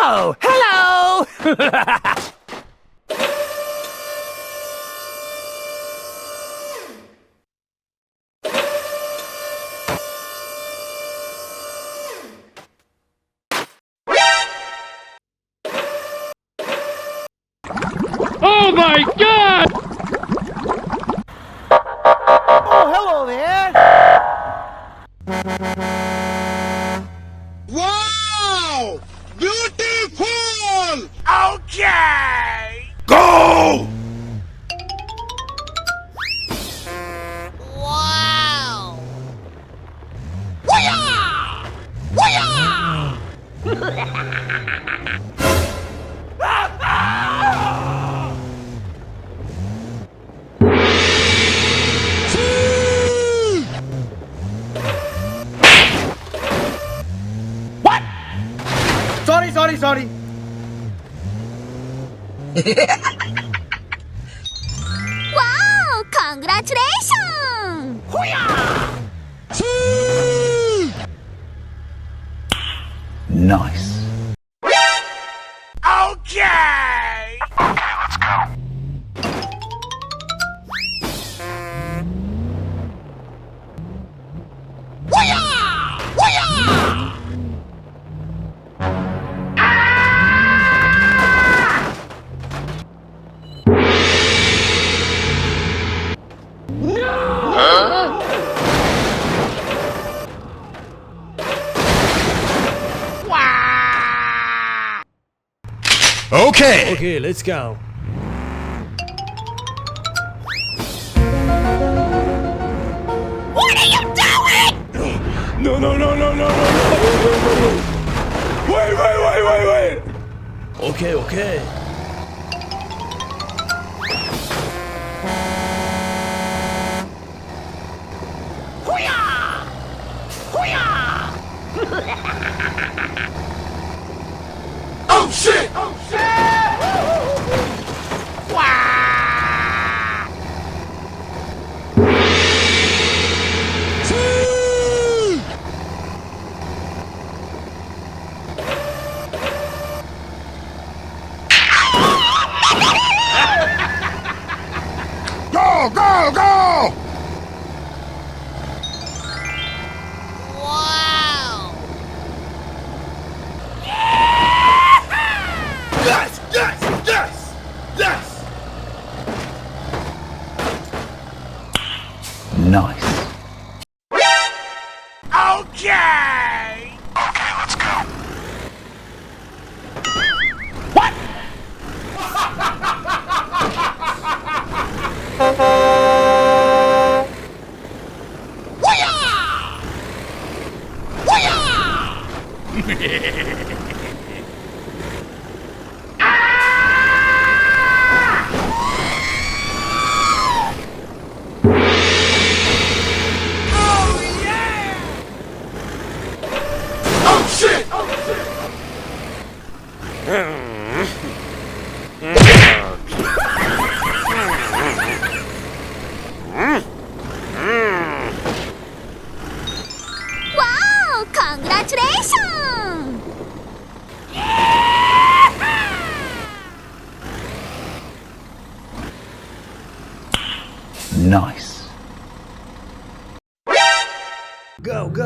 Oh, hello! Oh my God! Oh, hello there! Wow! Beautiful! Okay! Go! Wow! Waya! Waya! What? Sorry. Wow! Congratulations! Nice. Okay! Let's go. Waya! Waya! Okay. Okay, let's go. What are you doing? No. Wait. Okay. Oh shit! Go! Wow! Yes! Nice. Okay! Okay, let's go. What? Oh shit! Wow! Congratulations! Nice. Go.